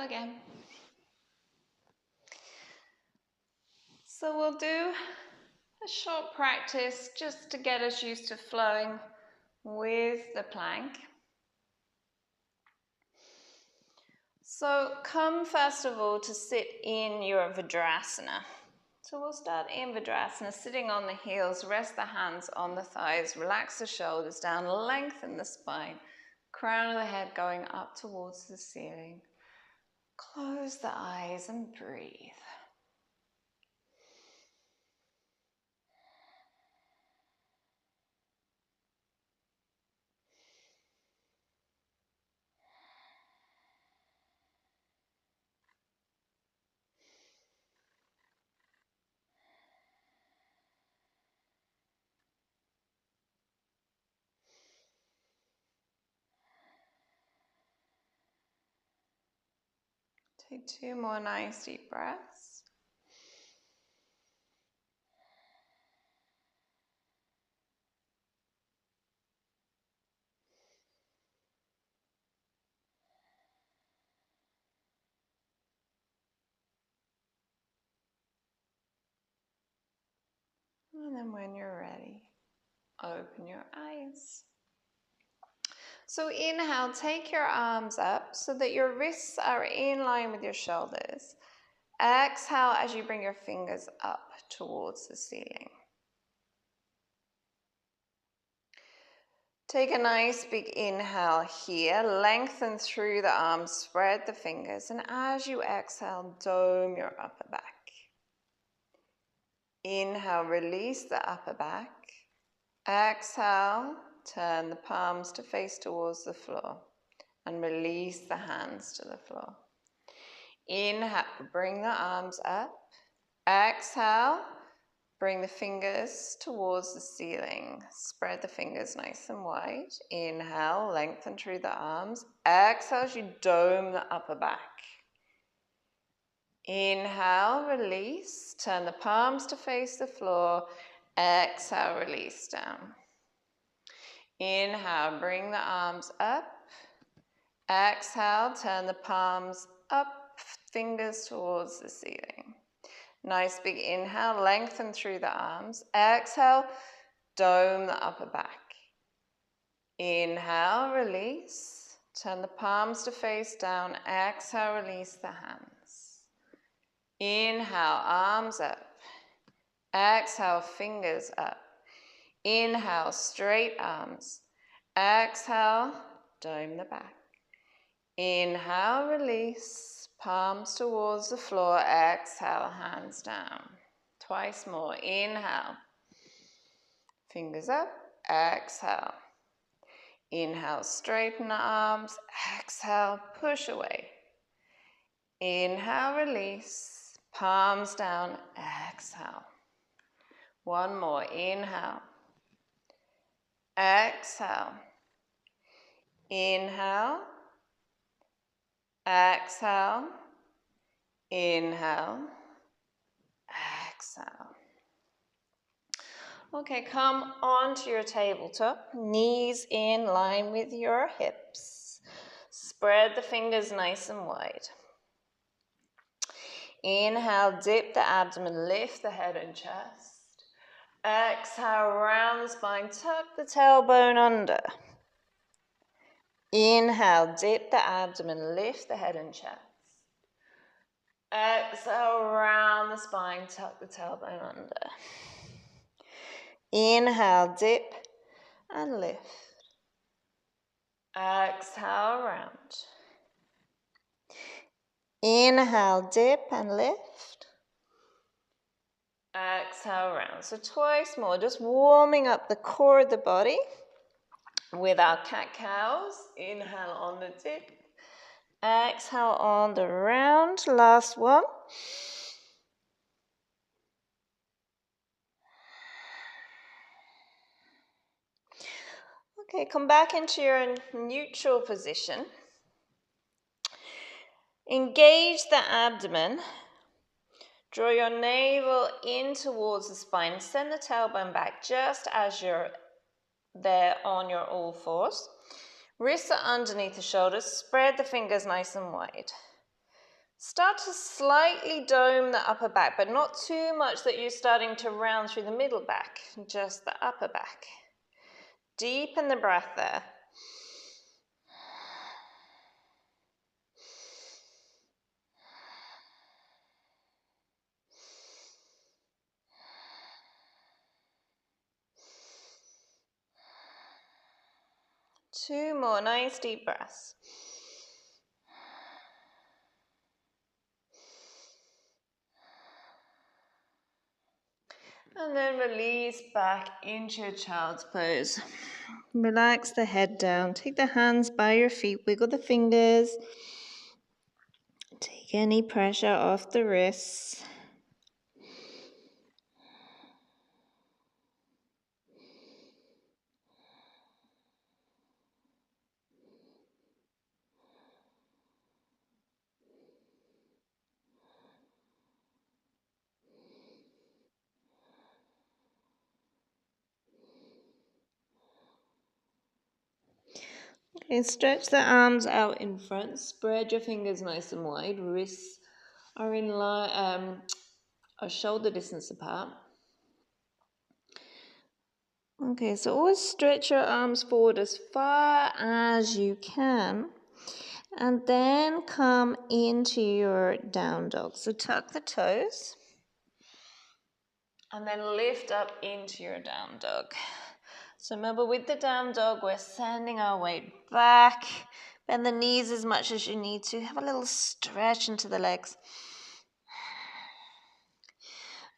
again. So we'll do a short practice just to get us used to flowing with the plank. So come first of all to sit in your Vajrasana. So we'll start in Vajrasana, sitting on the heels, rest the hands on the thighs, relax the shoulders down, lengthen the spine, crown of the head going up towards the ceiling. Close the eyes and breathe. Take 2 more nice deep breaths. And then when you're ready, open your eyes. So inhale, take your arms up so that your wrists are in line with your shoulders. Exhale as you bring your fingers up towards the ceiling. Take a nice big inhale here, lengthen through the arms, spread the fingers, and as you exhale, dome your upper back. Inhale, release the upper back. Exhale, turn the palms to face towards the floor and release the hands to the floor. Inhale, bring the arms up. Exhale, bring the fingers towards the ceiling. Spread the fingers nice and wide. Inhale, lengthen through the arms. Exhale as you dome the upper back. Inhale, release. Turn the palms to face the floor. Exhale, release down. Inhale, bring the arms up. Exhale, turn the palms up, fingers towards the ceiling. Nice big inhale, lengthen through the arms. Exhale, dome the upper back. Inhale, release. Turn the palms to face down. Exhale, release the hands. Inhale, arms up. Exhale, fingers up. Inhale, straight arms. Exhale, dome the back. Inhale, release, palms towards the floor. Exhale, hands down. Twice more. Inhale, fingers up. Exhale. Inhale, straighten the arms. Exhale, push away. Inhale, release, palms down. Exhale. One more. Inhale. Exhale. Inhale. Exhale. Inhale. Exhale. Okay, come onto your tabletop, knees in line with your hips. Spread the fingers nice and wide. Inhale, dip the abdomen, lift the head and chest. Exhale, round the spine, tuck the tailbone under. Inhale, dip the abdomen, lift the head and chest. Exhale, round the spine, tuck the tailbone under. Inhale, dip and lift. Exhale, round. Inhale, dip and lift. Exhale, round. So twice more, just warming up the core of the body with our cat-cows. Inhale on the dip. Exhale on the round. Last one. Okay, come back into your neutral position. Engage the abdomen. Draw your navel in towards the spine. Send the tailbone back just as you're there on your all fours. Wrists are underneath the shoulders. Spread the fingers nice and wide. Start to slightly dome the upper back, but not too much that you're starting to round through the middle back, just the upper back. Deepen the breath there. Two more nice deep breaths. And then release back into your child's pose. Relax the head down. Take the hands by your feet. Wiggle the fingers. Take any pressure off the wrists. Okay, stretch the arms out in front. Spread your fingers nice and wide. Wrists are in line, are shoulder distance apart. Okay, so always stretch your arms forward as far as you can. And then come into your down dog. So tuck the toes. And then lift up into your down dog. So remember, with the down dog, we're sending our weight back. Bend the knees as much as you need to. Have a little stretch into the legs.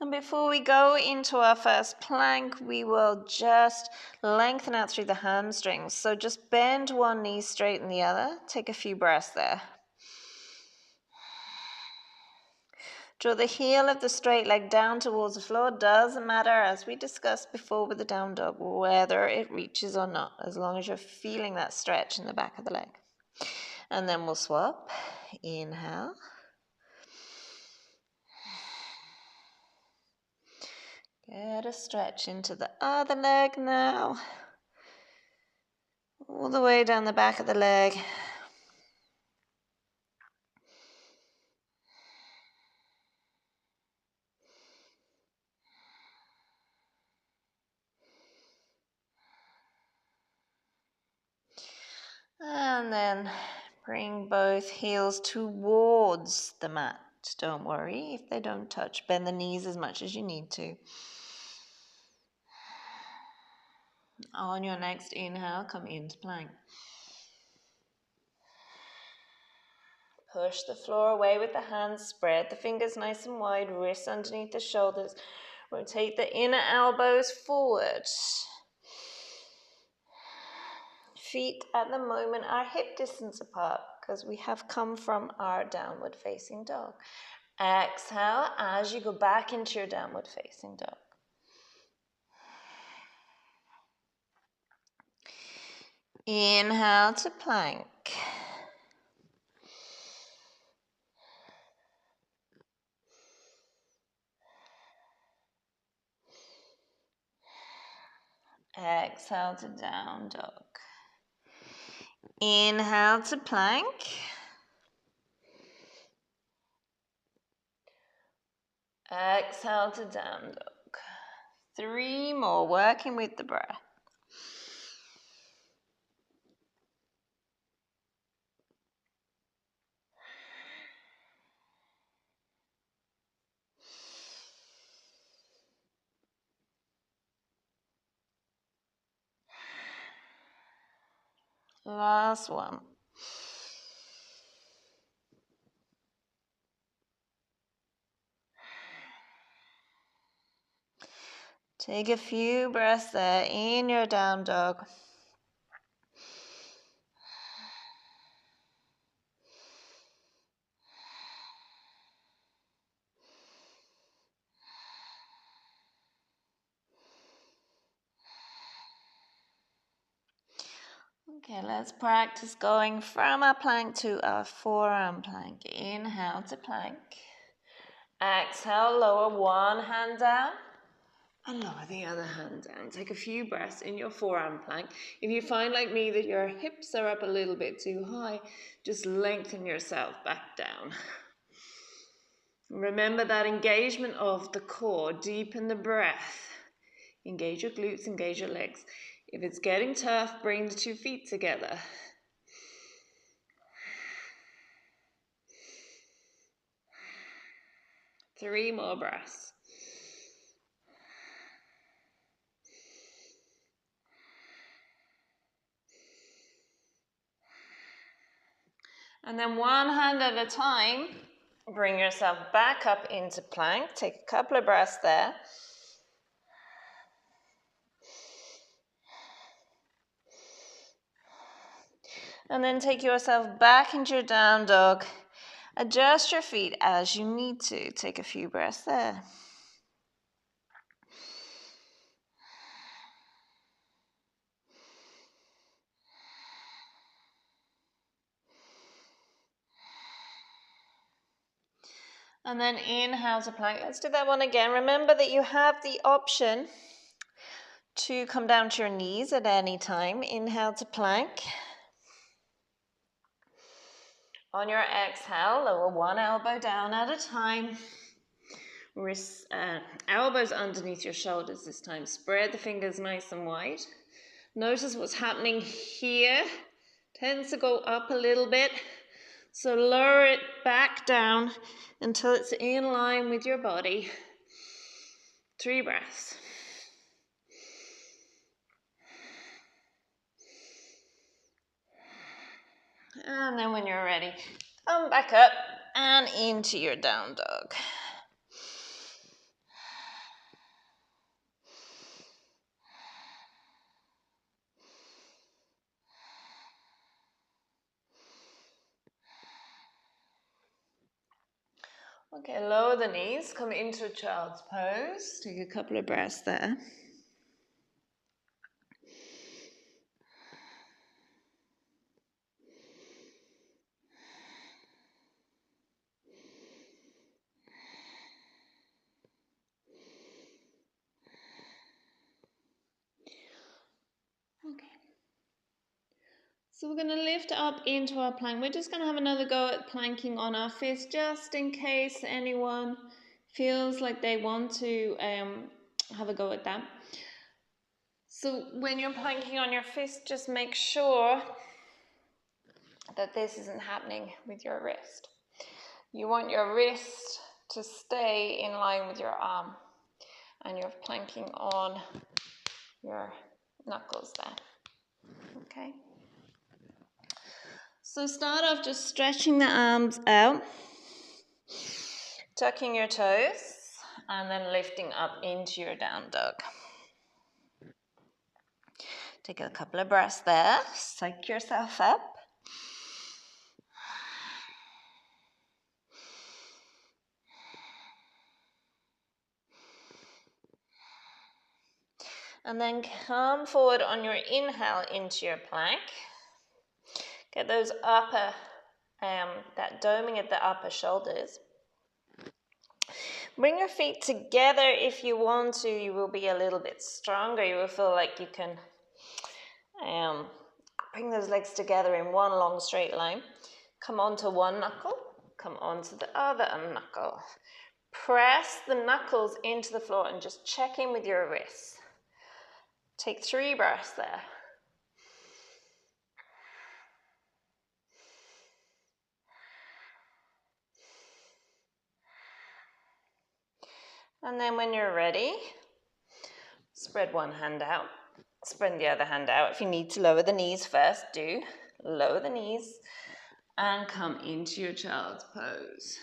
And before we go into our first plank, we will just lengthen out through the hamstrings. So just bend one knee, straighten the other. Take a few breaths there. Draw the heel of the straight leg down towards the floor. Doesn't matter, as we discussed before with the down dog, whether it reaches or not, as long as you're feeling that stretch in the back of the leg. And then we'll swap. Inhale. Get a stretch into the other leg now. All the way down the back of the leg. And then bring both heels towards the mat. Don't worry if they don't touch. Bend the knees as much as you need to. On your next inhale, come into plank. Push the floor away with the hands. Spread the fingers nice and wide. Wrists underneath the shoulders. Rotate the inner elbows forward. Feet at the moment are hip distance apart because we have come from our downward facing dog. Exhale as you go back into your downward facing dog. Inhale to plank. Exhale to down dog. Inhale to plank. Exhale to down dog. 3 more, working with the breath. Last one. Take a few breaths there in your down dog. Okay, let's practice going from our plank to our forearm plank. Inhale to plank. Exhale, lower one hand down and lower the other hand down. Take a few breaths in your forearm plank. If you find, like me, that your hips are up a little bit too high, just lengthen yourself back down. Remember that engagement of the core. Deepen the breath. Engage your glutes, engage your legs. If it's getting tough, bring the 2 feet together. Three more breaths. And then one hand at a time, bring yourself back up into plank. Take a couple of breaths there. And then take yourself back into your down dog. Adjust your feet as you need to. Take a few breaths there. And then inhale to plank. Let's do that one again. Remember that you have the option to come down to your knees at any time. Inhale to plank. On your exhale, lower one elbow down at a time. Elbows underneath your shoulders this time. Spread the fingers nice and wide. Notice what's happening here. Tends to go up a little bit. So lower it back down until it's in line with your body. 3 breaths. And then when you're ready, come back up and into your down dog. Okay, lower the knees, come into a child's pose. Take a couple of breaths there. Okay. So we're going to lift up into our plank. We're just going to have another go at planking on our fists, just in case anyone feels like they want to have a go at that. So when you're planking on your fist, just make sure that this isn't happening with your wrist. You want your wrist to stay in line with your arm, and you're planking on your knuckles there. Okay? So start off just stretching the arms out, tucking your toes, and then lifting up into your down dog. Take a couple of breaths there, psych yourself up. And then come forward on your inhale into your plank. Get those upper, that doming at the upper shoulders. Bring your feet together if you want to. You will be a little bit stronger. You will feel like you can bring those legs together in one long straight line. Come onto one knuckle. Come onto the other knuckle. Press the knuckles into the floor and just check in with your wrists. Take 3 breaths there. And then when you're ready, spread one hand out, spread the other hand out. If you need to lower the knees first, do. Lower the knees and come into your child's pose.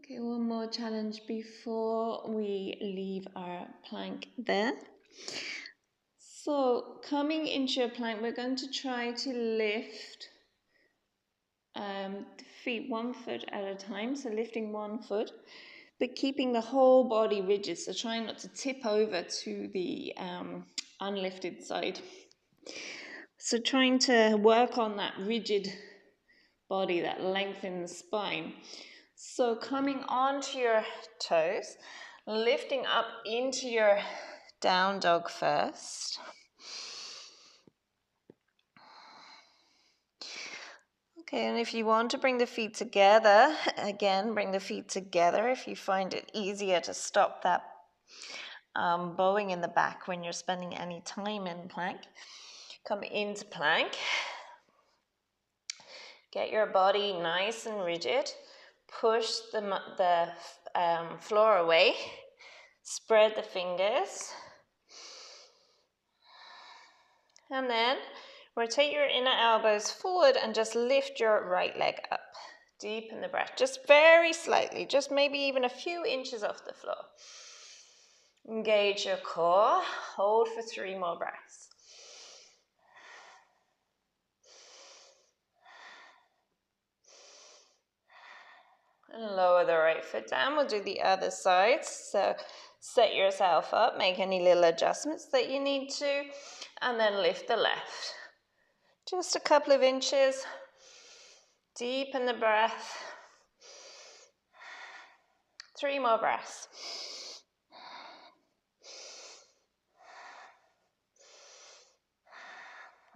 Okay, one more challenge before we leave our plank there. So coming into your plank, we're going to try to lift the feet 1 foot at a time. So lifting 1 foot, but keeping the whole body rigid. So trying not to tip over to the unlifted side. So trying to work on that rigid body, that length in the spine. So coming onto your toes, lifting up into your down dog first. Okay, and if you want to bring the feet together, again, bring the feet together if you find it easier to stop that bowing in the back when you're spending any time in plank. Come into plank. Get your body nice and rigid. Push the floor away. Spread the fingers. And then rotate your inner elbows forward and just lift your right leg up. Deepen the breath, just very slightly, just maybe even a few inches off the floor. Engage your core. Hold for 3 more breaths. And lower the right foot down. We'll do the other side. So set yourself up, make any little adjustments that you need to, and then lift the left. Just a couple of inches. Deepen the breath. 3 more breaths.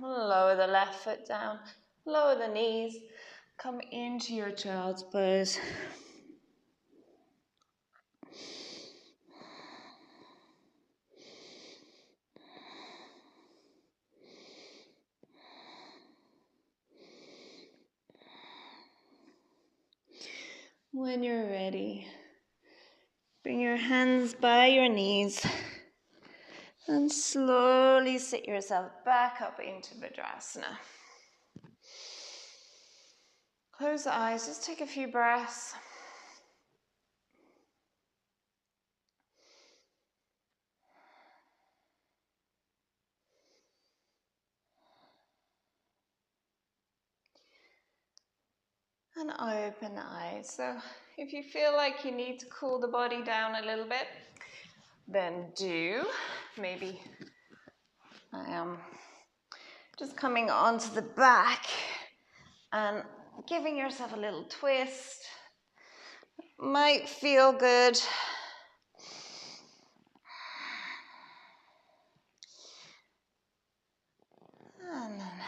Lower the left foot down. Lower the knees. Come into your child's pose. When you're ready, bring your hands by your knees and slowly sit yourself back up into Vajrasana. Close the eyes, just take a few breaths. And open the eyes. So if you feel like you need to cool the body down a little bit, then do. Maybe I am just coming onto the back and giving yourself a little twist. Might feel good. And then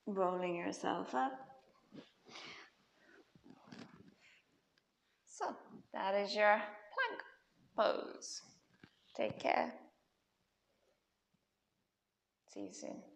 rolling yourself up. So that is your plank pose. Take care. See you soon.